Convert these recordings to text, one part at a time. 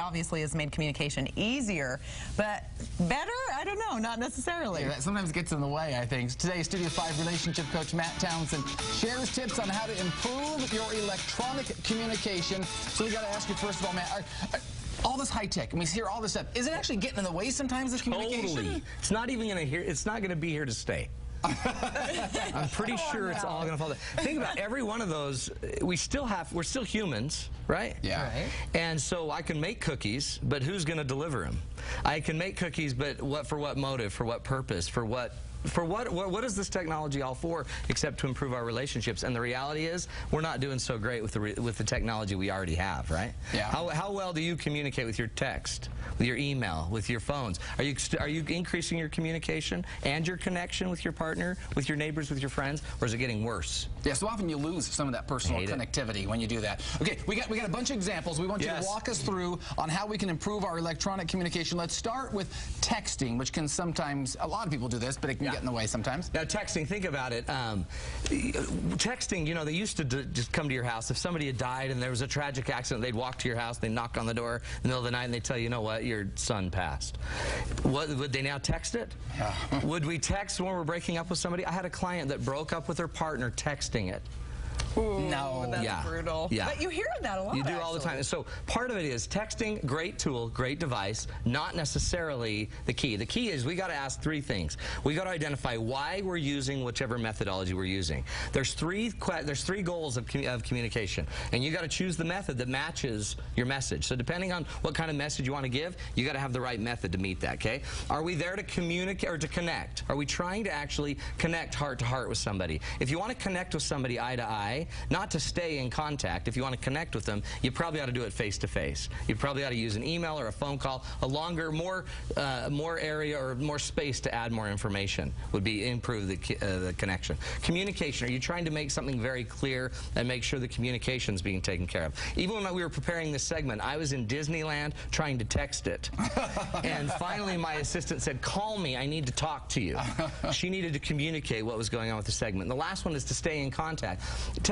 Obviously has made communication easier, but better? I don't know, not necessarily. Yeah, that sometimes gets in the way, I think. Today, Studio 5 relationship coach Matt Townsend shares tips on how to improve your electronic communication. So we got to ask you, first of all, Matt, all this high tech, and we hear all this stuff, is it actually getting in the way sometimes of communication? Totally. It's not even going to it's not going to be here to stay. I'm pretty sure it's all going to fall down. Think about every one of those. We're still humans, right? Yeah. Right. And so I can make cookies, but who's going to deliver them? I can make cookies, but for what motive? For what purpose? For what is this technology all for except to improve our relationships? And the reality is we're not doing so great with the technology we already have, right? Yeah. How well do you communicate with your text, with your email, with your phones? Are you increasing your communication and your connection with your partner, with your neighbors, with your friends, or is it getting worse? Yeah, so often you lose some of that personal connectivity when you do that. Okay, we got a bunch of examples. We want you to walk us through on how we can improve our electronic communication. Let's start with texting, which can sometimes, a lot of people do this, but it can get in the way sometimes. Now, texting, think about it. Texting, you know, they used to just come to your house. If somebody had died and there was a tragic accident, they'd walk to your house, they'd knock on the door in the middle of the night, and they'd tell you, you know what, your son passed. Would they now text it? Yeah. Would we text when we're breaking up with somebody? I had a client that broke up with her partner texting it. Ooh, no. That's brutal. Yeah. But you hear that a lot. You do all the time. So part of it is texting, great tool, great device, not necessarily the key. The key is we got to ask three things. We got to identify why we're using whichever methodology we're using. There's three goals of communication, and you got to choose the method that matches your message. So depending on what kind of message you want to give, you got to have the right method to meet that. Okay? Are we there to communicate or to connect? Are we trying to actually connect heart to heart with somebody? If you want to connect with somebody eye to eye, not to stay in contact. If you want to connect with them, you probably ought to do it face-to-face. You probably ought to use an email or a phone call. A longer, more area or more space to add more information would be improve the connection. Communication. Are you trying to make something very clear and make sure the communication is being taken care of? Even when we were preparing this segment, I was in Disneyland trying to text it. And finally, my assistant said, call me. I need to talk to you. She needed to communicate what was going on with the segment. And the last one is to stay in contact.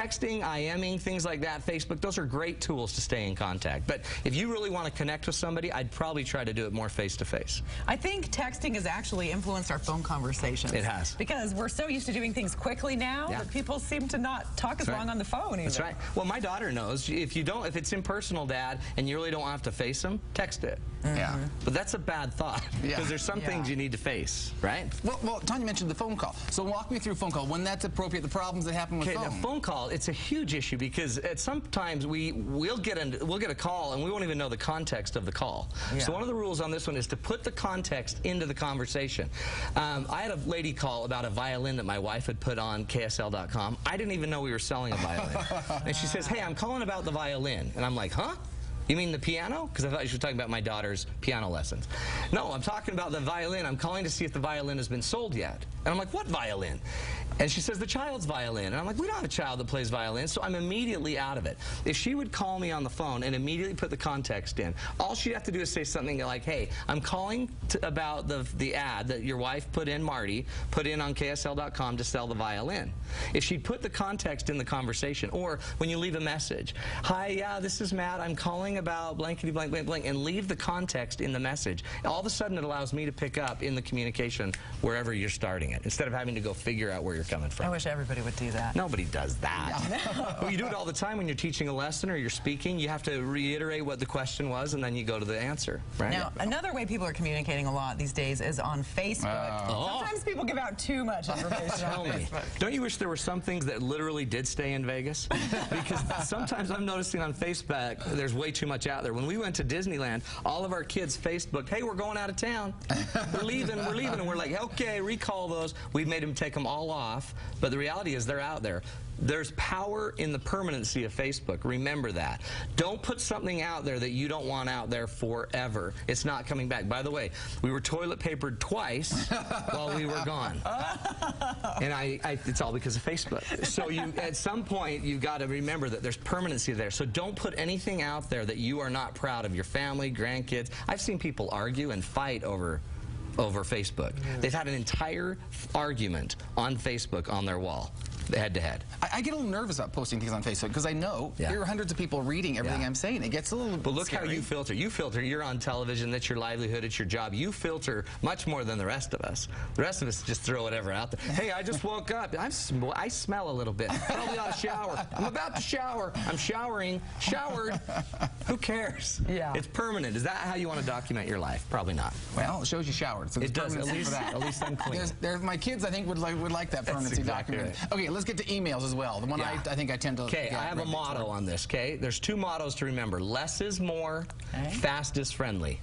Texting, IMing, things like that, Facebook, those are great tools to stay in contact. But if you really want to connect with somebody, I'd probably try to do it more face-to-face. I think texting has actually influenced our phone conversations. It has. Because we're so used to doing things quickly now that people seem to not talk as long on the phone either. That's right. Well, my daughter knows if it's impersonal, Dad, and you really don't have to face them, text it. Yeah. But that's a bad thought because there's some things you need to face, right? Well, Tanya mentioned the phone call. So walk me through phone call. When that's appropriate, the problems that happen with phone. Now, phone call, it's a huge issue because sometimes we'll get a call and we won't even know the context of the call. So one of the rules on this one is to put the context into the conversation. I had a lady call about a violin that my wife had put on KSL.com. I didn't even know we were selling a violin. And she says, hey, I'm calling about the violin. And I'm like, huh? You mean the piano? Because I thought you were talking about my daughter's piano lessons. No, I'm talking about the violin. I'm calling to see if the violin has been sold yet. And I'm like, what violin? And she says, the child's violin. And I'm like, we don't have a child that plays violin, so I'm immediately out of it. If she would call me on the phone and immediately put the context in, all she'd have to do is say something like, hey, I'm calling about the ad that your wife put in, Marty, put in on KSL.com to sell the violin. If she'd put the context in the conversation, or when you leave a message, hi, yeah, this is Matt, I'm calling about blankety blank blank blank, and leave the context in the message. All of a sudden it allows me to pick up in the communication wherever you're starting it, instead of having to go figure out where you're coming from. I wish everybody would do that. Nobody does that. No. Well, you do it all the time when you're teaching a lesson or you're speaking. You have to reiterate what the question was, and then you go to the answer, right? Now, another way people are communicating a lot these days is on Facebook. Sometimes people give out too much information on Facebook. Don't you wish there were some things that literally did stay in Vegas? Because sometimes I'm noticing on Facebook there's way too much out there. When we went to Disneyland, all of our kids Facebooked, hey, we're going out of town. We're leaving, and we're like, okay, recall those. We made them take them all off, but the reality is they're out there. There's power in the permanency of Facebook. Remember that. Don't put something out there that you don't want out there forever. It's not coming back. By the way, we were toilet papered twice while we were gone. And it's all because of Facebook. So at some point, you've got to remember that there's permanency there. So don't put anything out there that you are not proud of your family, grandkids. I've seen people argue and fight over Facebook. They've had an entire argument on Facebook on their wall. head-to-head. I get a little nervous about posting things on Facebook because I know there are hundreds of people reading everything I'm saying. It gets a little But look scary. how you filter. You filter. You're on television. That's your livelihood. It's your job. You filter much more than the rest of us. The rest of us just throw whatever out there. Hey, I just woke up. I smell a little bit. Probably ought to shower. I'm about to shower. I'm showering. Showered. Who cares? Yeah. It's permanent. Is that how you want to document your life? Probably not. Well, it shows you showered. So It does. At least, that. at least I'm clean. My kids, I think, would like that permanency exactly document. right. Okay, let's get to emails as well. The one I think I tend to. Okay, I have a motto on this, okay? There's 2 mottos to remember. Less is more, fast is friendly.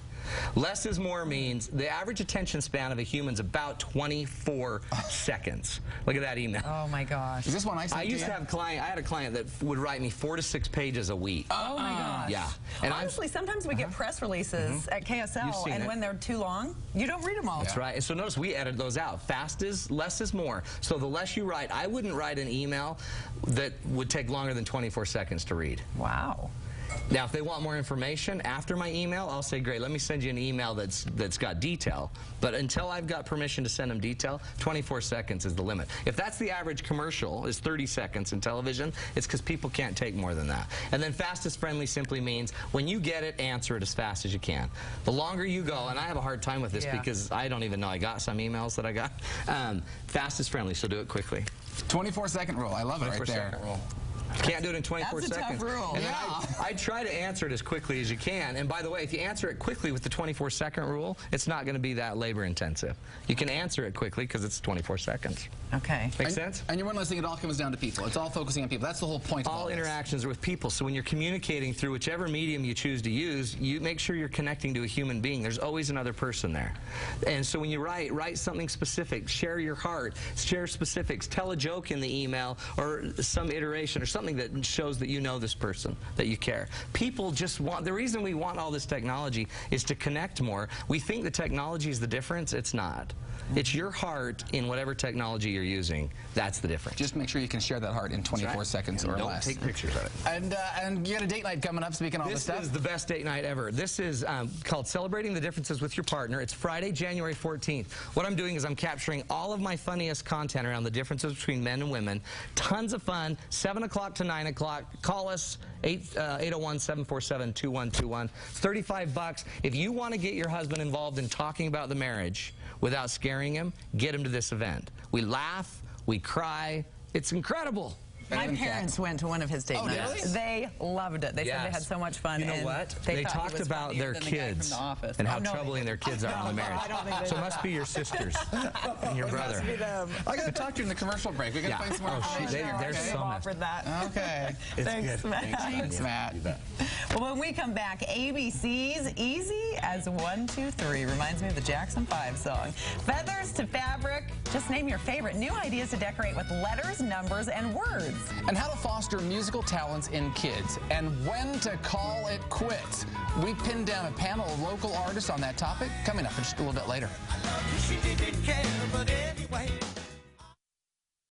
Less is more means the average attention span of a human is about 24 seconds. Look at that email. Oh my gosh. Is this one I sent I used to have I had a client that would write me 4 to 6 pages a week. Oh my gosh. Yeah. And honestly, sometimes we get press releases at KSL, and when they're too long, you don't read them all. That's right. And so notice we edit those out. Less is more. So the less you write, I wouldn't write an email that would take longer than 24 seconds to read. Wow. Now, if they want more information after my email, I'll say, great, let me send you an email that's got detail. But until I've got permission to send them detail, 24 seconds is the limit. If that's the average commercial, is 30 seconds in television, it's because people can't take more than that. And then fastest friendly simply means when you get it, answer it as fast as you can. The longer you go, and I have a hard time with this because I don't even know I got some emails that I got, fastest friendly, so do it quickly. 24-second rule. I love it right there. Rule. Can't do it in 24 That's a seconds. tough rule. And I try to answer it as quickly as you can. And by the way, if you answer it quickly with the 24-second rule, it's not going to be that labor intensive. You can answer it quickly because it's 24 seconds. Okay. Make sense? And you're one less thing, it all comes down to people. It's all focusing on people. That's the whole point of all this. interactions are with people. So when you're communicating through whichever medium you choose to use, you make sure you're connecting to a human being. There's always another person there. And so when you write something specific, share your heart, share specifics, tell a joke in the email or some iteration or something that shows that you know this person, that you care. People just want, the reason we want all this technology is to connect more. We think the technology is the difference. It's not. It's your heart in whatever technology you're using. That's the difference. Just make sure you can share that heart in 24 seconds or less. Don't take pictures of it. And you got a date night coming up, speaking of all this stuff. This is the best date night ever. This is called Celebrating the Differences with Your Partner. It's Friday, January 14th. What I'm doing is I'm capturing all of my funniest content around the differences between men and women. Tons of fun, 7 o'clock to 9 o'clock. Call us, 801-747-2121. It's $35. If you want to get your husband involved in talking about the marriage without scaring him, get him to this event. We laugh, we cry. It's incredible. My parents went to one of his date nights. Really? They loved it. They said they had so much fun. You know and what? They talked about their kids and how troubling their kids are on the marriage. So it must be your sisters and your brother. I got to talk to you in the commercial break. We got to find some more information. There's They've so much. offered that. Okay. Thanks, Matt. Thanks, Matt. Well, when we come back, ABC's Easy as 1, 2, 3 reminds me of the Jackson 5 song. Feathers to fabric. Just name your favorite. New ideas to decorate with letters, numbers, and words. And how to foster musical talents in kids. And when to call it quits. We pinned down a panel of local artists on that topic. Coming up just a little bit later. She didn't care, but anyway.